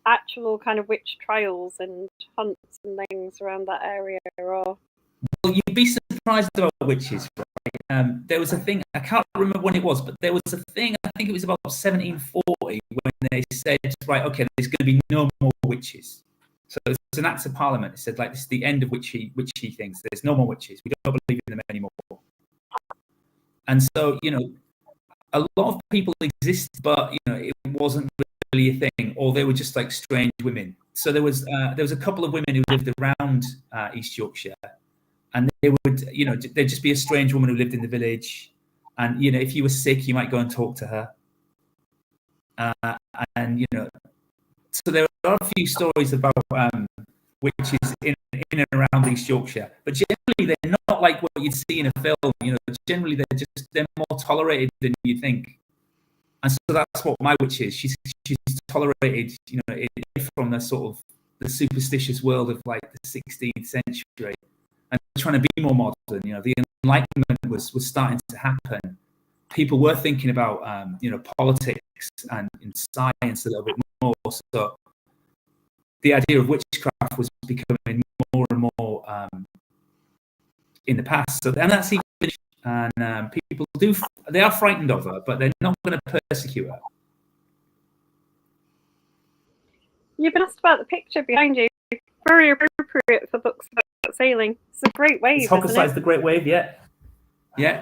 actual kind of witch trials and hunts and things around that area? Or well, you'd be surprised about witches, right? There was a thing, I can't remember when it was, but there was a thing, I think it was about 1740, when they said, right, okay, there's going to be no more witches. So it's an act of parliament. It said, like, this is the end of witchy things. There's no more witches. We don't believe in them anymore. And so, a lot of people exist, but it wasn't really a thing, or they were just like strange women. So there was a couple of women who lived around East Yorkshire, and they would, there'd just be a strange woman who lived in the village, and if you were sick, you might go and talk to her, and so there are a few stories about witches in and around East Yorkshire, but generally they're not like what you'd see in a film. Generally they're more tolerated than you think, and so that's what my witch is. She's tolerated, from the sort of the superstitious world of like the 16th century, and trying to be more modern. The Enlightenment was starting to happen. People were thinking about politics and in science a little bit more. So the idea of witchcraft was becoming more and more in the past. So, and that's even, and people they are frightened of her, but they're not going to persecute her. You've been asked about the picture behind you. Very appropriate for books about sailing. It's a great wave. It's Hokusai's The Great Wave, yeah. Yeah.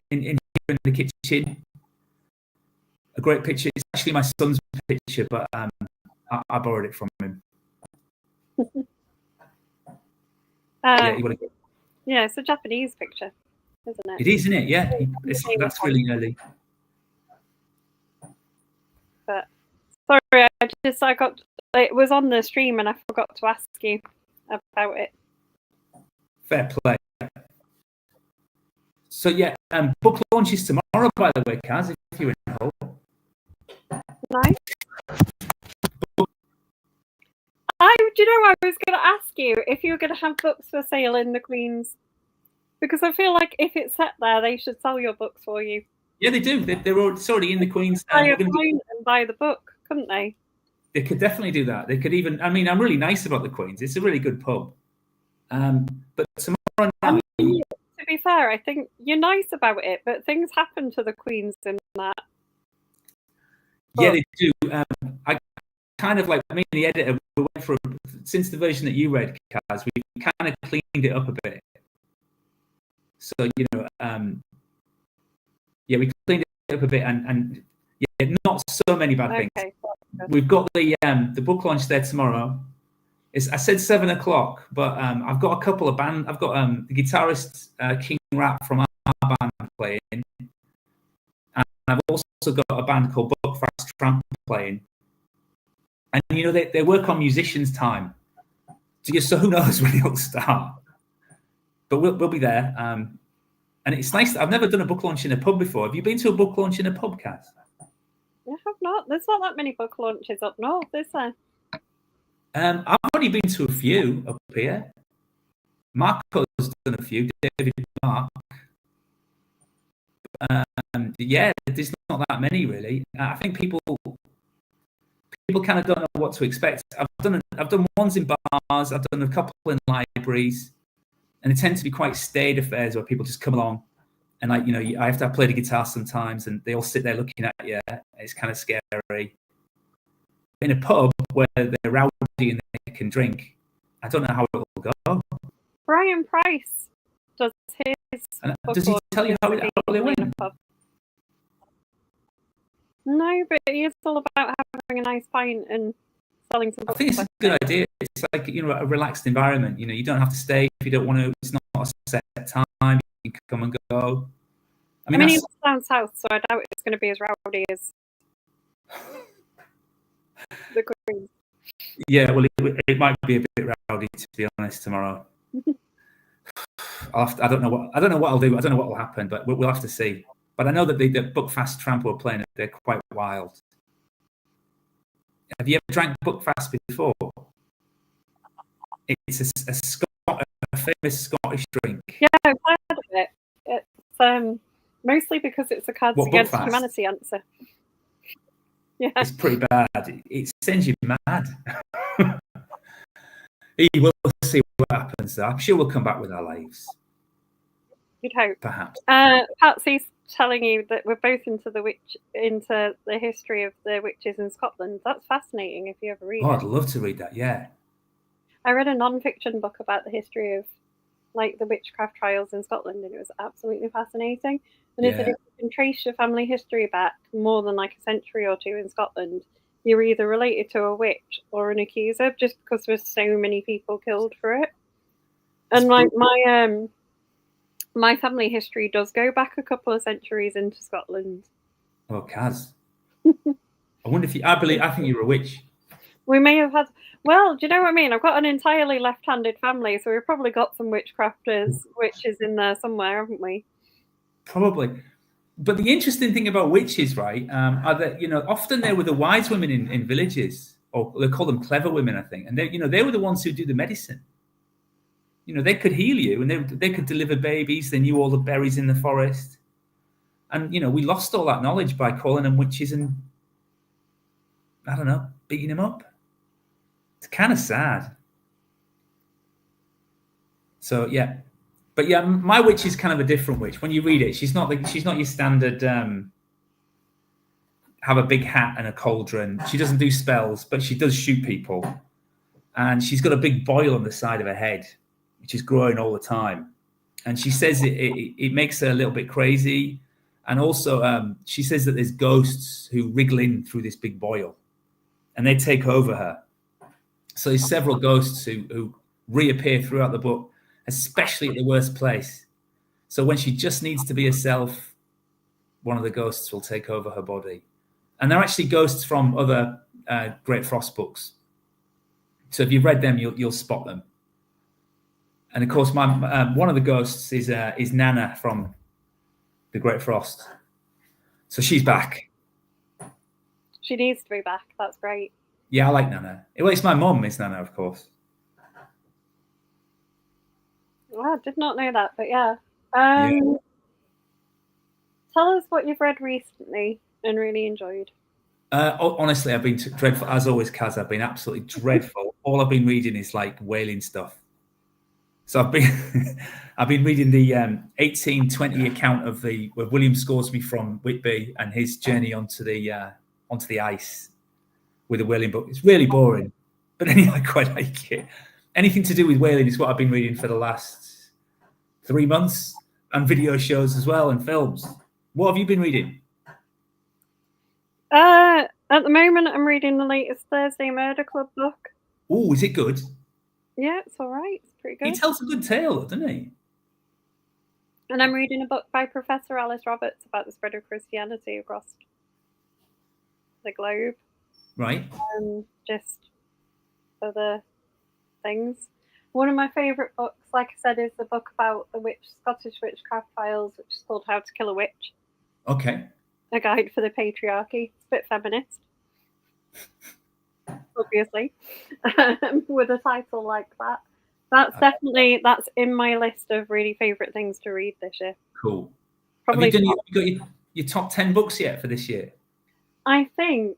In the kitchen, a great picture. It's actually my son's picture, but I borrowed it from him. Yeah, it's a Japanese picture, isn't it? It is, isn't it? Yeah, that's really early. But sorry, it was on the stream and I forgot to ask you about it. Fair play. So yeah, book launch is tomorrow, by the way, Kaz, if you're in Hull. Nice. I was going to ask you if you were going to have books for sale in the Queen's, because I feel like if it's set there, they should sell your books for you. Yeah, they do. It's already in the Queen's. Buy a coin and buy the book, couldn't they? They could definitely do that. They could even. I mean, I'm really nice about the Queen's. It's a really good pub. But tomorrow night. To be fair, I think you're nice about it, but things happen to the Queen's in that. Yeah, they do. I kind of like, me and the editor, we went for since the version that you read, Kaz, we kind of cleaned it up a bit. So we cleaned it up a bit, and not so many bad things. We've got the book launch there tomorrow. I said 7 o'clock, but I've got a couple of bands. I've got the guitarist King Rap from our band playing, and I've also got a band called Buckfast Tramp playing. And they work on musicians' time, so who knows when it'll start. But we'll be there, and it's nice. I've never done a book launch in a pub before. Have you been to a book launch in a pub, Kaz? I have not. There's not that many book launches up north, is there? I've only been to a few up here. Marco's done a few. David Mark. There's not that many really. I think people kind of don't know what to expect. I've done ones in bars. I've done a couple in libraries, and they tend to be quite staid affairs where people just come along, and I have to play the guitar sometimes, and they all sit there looking at you. It's kind of scary. In a pub where they're rowdy and they can drink, I don't know how it will go. Brian Price does his. Does he tell you how they went? No, but he is all about having a nice pint and selling some books. I think it's a good idea. It's like a relaxed environment. You don't have to stay if you don't want to. It's not a set time. You can come and go. I mean, he lives down south, so I doubt it's going to be as rowdy as the Queen. Yeah, well, it might be a bit rowdy, to be honest, tomorrow. I don't know what I'll do. I don't know what will happen, but we'll have to see. But I know that the Buckfast Tramp are playing it. They're quite wild. Have you ever drank Buckfast before? It's a famous Scottish drink. Yeah, I've heard of it. It's mostly because it's a Cards Against Humanity answer. Yeah. It's pretty bad. It sends you mad. We'll see what happens. I'm sure we'll come back with our lives. You'd hope. Perhaps. Patsy's telling you that we're both into the history of the witches in Scotland. That's fascinating if you ever read it. I'd love to read that, yeah. I read a non-fiction book about the history of like the witchcraft trials in Scotland, and it was absolutely fascinating. And it said if you can trace your family history back more than like a century or two in Scotland, you're either related to a witch or an accuser, just because there's so many people killed for it. And like my family history does go back a couple of centuries into Scotland. Oh, Kaz. I wonder if I think you're a witch. We may have had, well, do you know what I mean? I've got an entirely left-handed family, so we've probably got some witches in there somewhere, haven't we? Probably. But the interesting thing about witches, right, are that, often they were the wise women in villages, or they call them clever women, I think. And they were the ones who do the medicine. They could heal you, and they could deliver babies. They knew all the berries in the forest. And, we lost all that knowledge by calling them witches and, I don't know, beating them up. It's kind of sad. So, yeah. But, yeah, my witch is kind of a different witch. When you read it, she's not your standard have a big hat and a cauldron. She doesn't do spells, but she does shoot people. And she's got a big boil on the side of her head, which is growing all the time. And she says it makes her a little bit crazy. And also she says that there's ghosts who wriggle in through this big boil and they take over her. So there's several ghosts who reappear throughout the book, especially at the worst place. So when she just needs to be herself, one of the ghosts will take over her body. And they're actually ghosts from other Great Frost books. So if you've read them, you'll spot them. And of course, one of the ghosts is Nana from the Great Frost. So she's back. She needs to be back. That's great. Yeah, I like Nana. Well, it's my mum, it's Nana, of course. Well, I did not know that, but yeah. Tell us what you've read recently and really enjoyed. Honestly, I've been dreadful. As always, Kaz, I've been absolutely dreadful. All I've been reading is like whaling stuff. So I've been reading the 1820 account of where William Scoresby from Whitby and his journey onto the ice with a whaling book. It's really boring, but anyway, I quite like it. Anything to do with whaling is what I've been reading for the last 3 months, and video shows as well and films. What have you been reading? At the moment, I'm reading the latest Thursday Murder Club book. Oh, is it good? Yeah, it's all right. It's pretty good. He tells a good tale, doesn't he? And I'm reading a book by Professor Alice Roberts about the spread of Christianity across the globe. Right. Just other things. One of my favourite books, like I said, is the book about the Scottish witchcraft trials, which is called How to Kill a Witch. Okay. A Guide for the Patriarchy. It's a bit feminist. Obviously. With a title like that. That's in my list of really favourite things to read this year. Cool. Probably have you got your top 10 books yet for this year? I think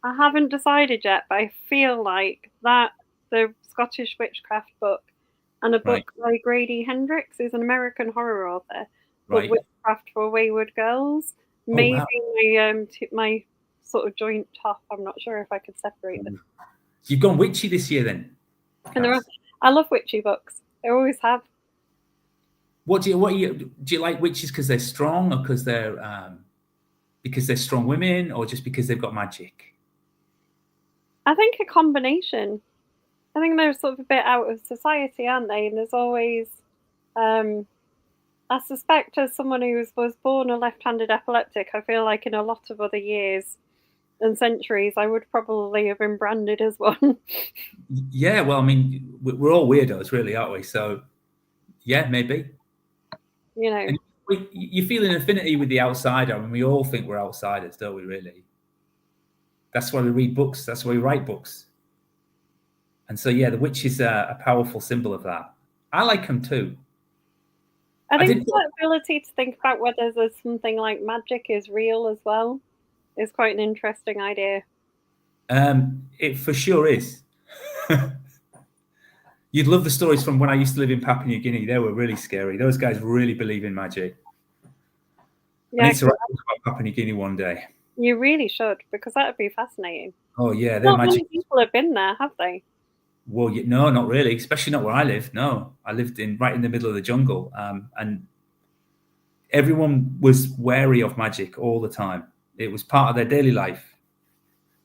I haven't decided yet, but I feel like that the Scottish witchcraft book and a book by Grady Hendrix, who's an American horror author, called Witchcraft for Wayward Girls. Maybe my sort of joint top. I'm not sure if I could separate them. You've gone witchy this year then? And I love witchy books. I always have. Do you like witches because they're strong, or because they're strong women, or just because they've got magic? I think a combination. I think they're sort of a bit out of society, aren't they? And there's always, I suspect, as someone who was born a left-handed epileptic, I feel like in a lot of other years and centuries, I would probably have been branded as one. Yeah, well, I mean, we're all weirdos, really, aren't we? So, yeah, maybe. And you feel an affinity with the outsider. I mean, we all think we're outsiders, don't we, really? That's why we read books. That's why we write books. And so, yeah, the witch is a powerful symbol of that. I like them too. I think the ability to think about whether there's something like magic is real as well is quite an interesting idea. It for sure is. You'd love the stories from when I used to live in Papua New Guinea. They were really scary. Those guys really believe in magic. Yeah, I need to write about Papua New Guinea one day. You really should, because that would be fascinating. Oh yeah, not many people have been there, have they? Well, no, not really. Especially not where I live. No, I lived right in the middle of the jungle, and everyone was wary of magic all the time. It was part of their daily life.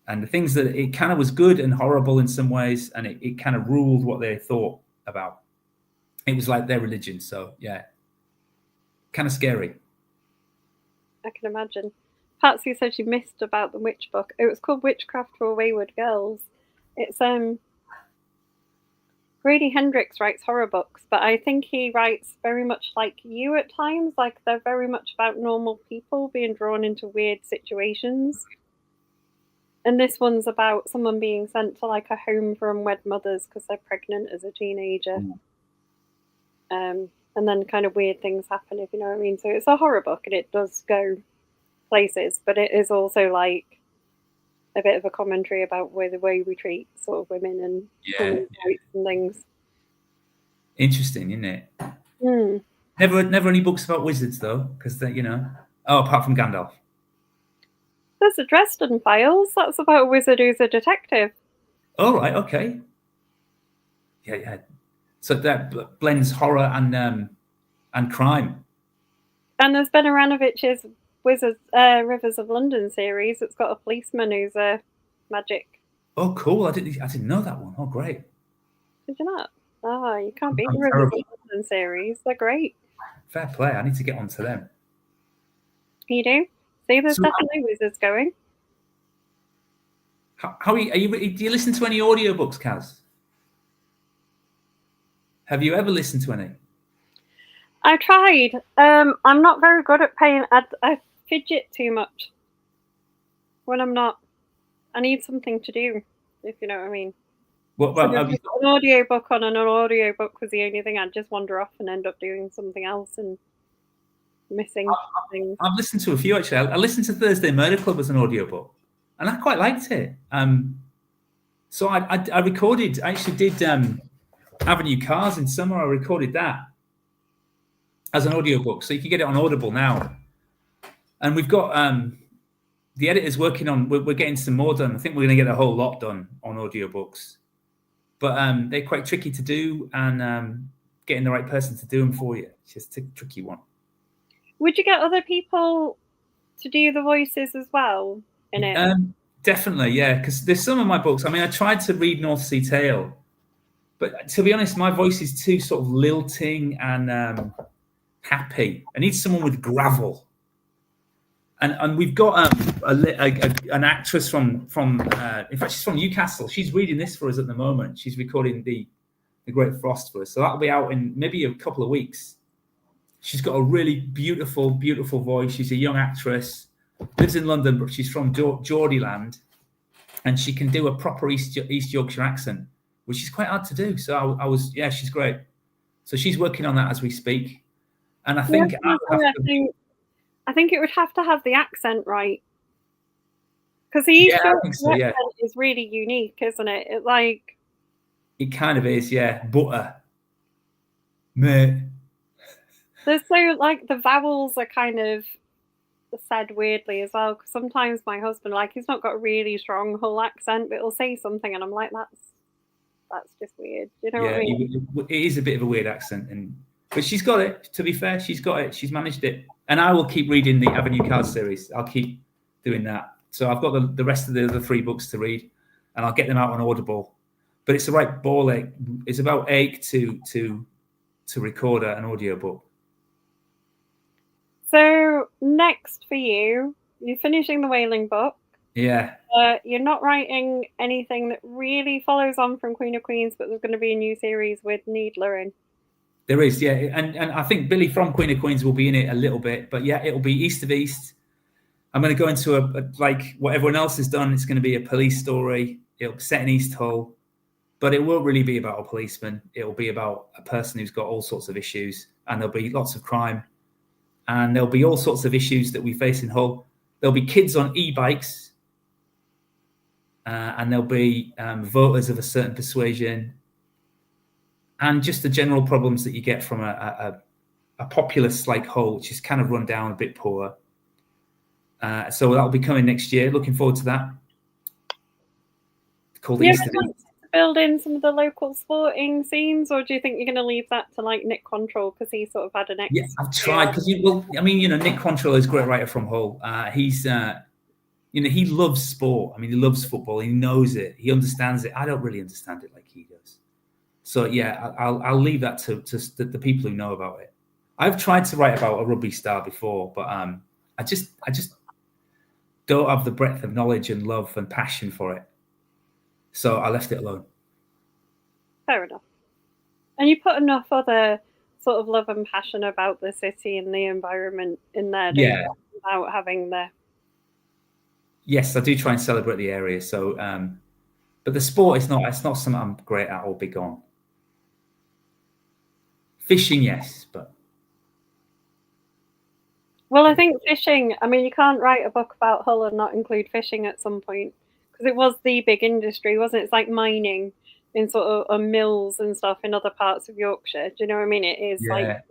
And the things that it kind of was good and horrible in some ways, and it kind of ruled what they thought about. It was like their religion. So, yeah, kind of scary. I can imagine. Patsy said she missed about the witch book. It was called Witchcraft for Wayward Girls. It's Grady Hendrix writes horror books, but I think he writes very much like you at times. Like they're very much about normal people being drawn into weird situations. And this one's about someone being sent to like a home for unwed mothers because they're pregnant as a teenager. And then kind of weird things happen, if you know what I mean. So it's a horror book and it does go places, but it is also like a bit of a commentary about the way we treat sort of women and women's rights and things. Interesting, isn't it? Never any books about wizards though, because apart from Gandalf. There's the Dresden Files. That's about a wizard who's a detective. Oh, right, okay. Yeah. So that blends horror and crime. And there's Ben Aranovic's Rivers of London series. It's got a policeman who's a magic. Oh, cool! I didn't know that one. Oh, great. Did you not? Oh, you can't beat the Rivers of London series. They're great. Fair play. I need to get onto them. You do? See, there's definitely wizards going. Do you listen to any audiobooks, Kaz? Have you ever listened to any? I tried. I'm not very good at paying. I fidget too much when I'm not. I need something to do, if you know what I mean. An audiobook on an audiobook was the only thing. I'd just wander off and end up doing something else and missing things. I've listened to a few actually. I listened to Thursday Murder Club as an audiobook, and I quite liked it. So I recorded. I actually did Avenue Cars in summer. I recorded that as an audiobook, so you can get it on Audible now. And we've got the editors working on. We're getting some more done. I think we're going to get a whole lot done on audiobooks, but they're quite tricky to do, and getting the right person to do them for you, it's just a tricky one. Would you get other people to do the voices as well in it? Definitely, yeah. Because there's some of my books. I mean, I tried to read North Sea Tale, but to be honest, my voice is too sort of lilting and happy. I need someone with gravel. And we've got an actress from in fact, she's from Newcastle. She's reading this for us at the moment. She's recording the Great Frost for us. So that'll be out in maybe a couple of weeks. She's got a really beautiful, beautiful voice. She's a young actress, lives in London, but she's from Geordieland, and she can do a proper East Yorkshire accent, which is quite hard to do. So she's great. So she's working on that as we speak. And I think I think it would have to have the accent right, because the East Yorkshire accent is really unique, isn't it? It kind of is, yeah. Butter, mate. There's so the vowels are kind of said weirdly as well. Because sometimes my husband, he's not got a really strong whole accent, but he'll say something, and I'm like, that's just weird. You know what I mean? It is a bit of a weird accent, but she's got it. To be fair, she's got it. She's managed it. And I will keep reading the Avenue Cards series. I'll keep doing that. So I've got the rest of the 3 books to read, and I'll get them out on Audible. But it's the right ball ache. It's about ache to record an audiobook. So next for you're finishing the Wailing book. Yeah. You're not writing anything that really follows on from Queen of Queens, but there's going to be a new series with Needler in. There is, yeah. And I think Billy from Queen of Queens will be in it a little bit. But yeah, it'll be East of East. I'm going to go into what everyone else has done. It's going to be a police story. It'll be set in East Hull. But it won't really be about a policeman. It'll be about a person who's got all sorts of issues. And there'll be lots of crime. And there'll be all sorts of issues that we face in Hull. there'll be kids on e-bikes, and there'll be voters of a certain persuasion, and just the general problems that you get from a populace like Hull, which is kind of run down, a bit poor. So that'll be coming next year. Looking forward to that. Called Easter. Build in some of the local sporting scenes, or do you think you're going to leave that to like Nick Control because he sort of had an extra? Yeah, I've tried because Nick Control is a great writer from Hull. He's he loves sport. I mean, he loves football. He knows it. He understands it. I don't really understand it like he does. So yeah, I'll leave that to the people who know about it. I've tried to write about a rugby star before, but I just don't have the breadth of knowledge and love and passion for it. So I left it alone. Fair enough. And you put enough other sort of love and passion about the city and the environment in there, without having the... Yes, I do try and celebrate the area. So, but the sport it's not something I'm great at or big on. Fishing, yes, but... Well, I think fishing, I mean, you can't write a book about Hull and not include fishing at some point. Because it was the big industry, wasn't it? It's like mining in sort of mills and stuff in other parts of Yorkshire. Do you know what I mean? It is like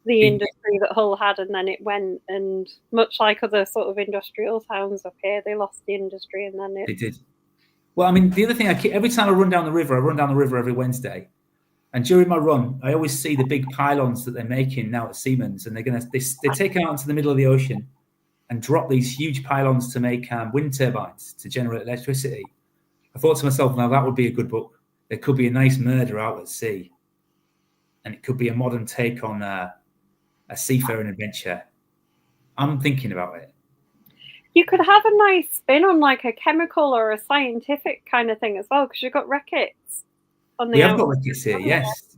the industry that Hull had, and then it went. And much like other sort of industrial towns up here, they lost the industry, and then they did. Well, I mean, the other thing, every time I run down the river every Wednesday, and during my run, I always see the big pylons that they're making now at Siemens, and they take them out into the middle of the ocean and drop these huge pylons to make wind turbines to generate electricity. I thought to myself, now that would be a good book. There could be a nice murder out at sea, and it could be a modern take on a seafaring adventure. I'm thinking about it. You could have a nice spin on like a chemical or a scientific kind of thing as well, because you've got Reckitt's on the... We have got Reckitt's here, yes.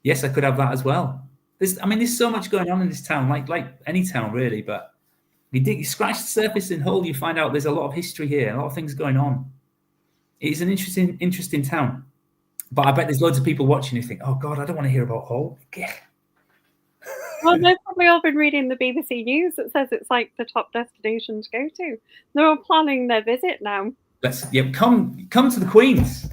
Yes, I could have that as well. There's so much going on in this town, like any town really. But you scratch the surface in Hull, you find out there's a lot of history here, a lot of things going on. It's an interesting town. But I bet there's loads of people watching who think, "Oh God, I don't want to hear about Hull." Well, they've probably all been reading the BBC News that says it's like the top destination to go to. They're all planning their visit now. Come to the Queen's.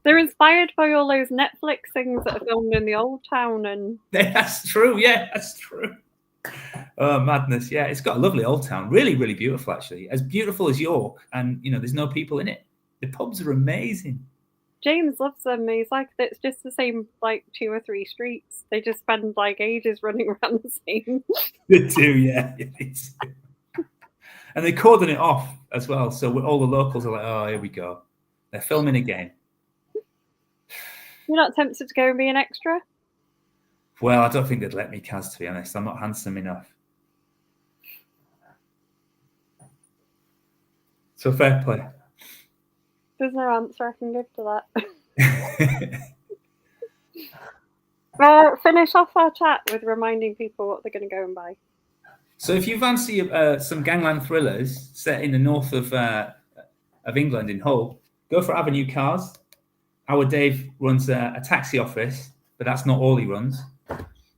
They're inspired by all those Netflix things that are filmed in the old town, and that's true. Yeah, that's true. Oh, madness! Yeah, it's got a lovely old town. Really, really beautiful. Actually, as beautiful as York, and there's no people in it. The pubs are amazing. James loves them. He's like, it's just the same, like 2 or 3 streets. They just spend like ages running around the same. They do, yeah. And they cordon it off as well. So all the locals are like, "Oh, here we go. They're filming again." You're not tempted to go and be an extra? Well, I don't think they'd let me, Kaz, to be honest. I'm not handsome enough. So fair play. There's no answer I can give to that. Finish off our chat with reminding people what they're going to go and buy. So if you fancy some gangland thrillers set in the north of England in Hull, go for Avenue Cars. Our Dave runs a taxi office, but that's not all he runs.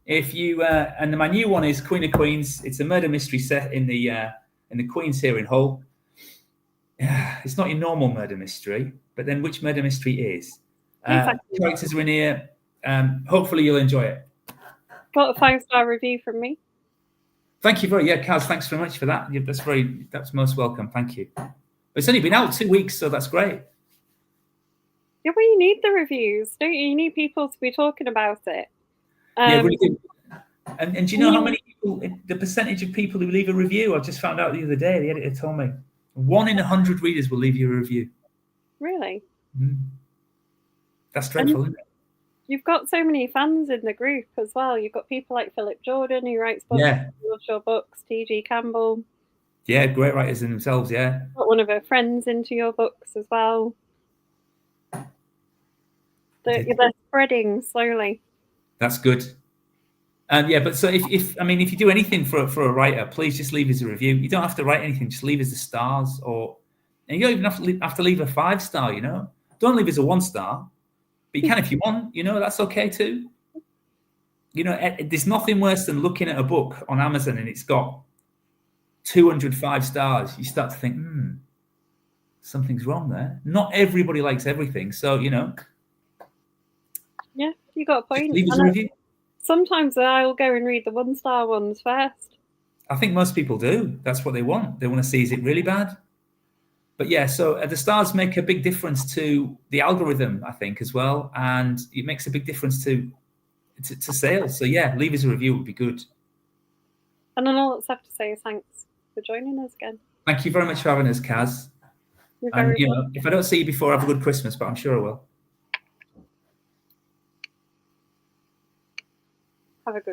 If you and my new one is Queen of Queens. It's a murder mystery set in the Queens here in Hull. It's not your normal murder mystery, but then which murder mystery is? Exactly. Characters are in here. Hopefully you'll enjoy it. Got a 5-star review from me. Thank you Kaz, thanks very much for that. That's most welcome. Thank you. But it's only been out 2 weeks, so that's great. Yeah, well, you need the reviews, don't you? You need people to be talking about it. Yeah, really good. And do you know how many people, the percentage of people who leave a review? I just found out the other day, the editor told me. 1 in 100 readers will leave you a review. Really? That's dreadful, isn't it? You've got so many fans in the group as well. You've got people like Philip Jordan, who writes books, loves your books, T.G. Campbell. Yeah, great writers in themselves, yeah. Got one of her friends into your books as well. They're spreading slowly. That's good. But so if you do anything for a writer, please just leave us a review. You don't have to write anything; just leave us the stars, and you don't even have to leave a 5-star. Don't leave us a 1-star, but you can if you want. That's okay too. You know, there's nothing worse than looking at a book on Amazon and it's got 205 stars. You start to think, something's wrong there. Not everybody likes everything. So, you know. Yeah, you got a point. Leave us a review. Sometimes I'll go and read the 1-star ones first. I think most people do. That's what they want. They want to see, is it really bad? But yeah, so the stars make a big difference to the algorithm, I think, as well. And it makes a big difference to sales. So yeah, leave us a review. It would be good. And then all that's left to say is thanks for joining us again. Thank you very much for having us, Kaz. And, you know, if I don't see you before, have a good Christmas, but I'm sure I will. Have a good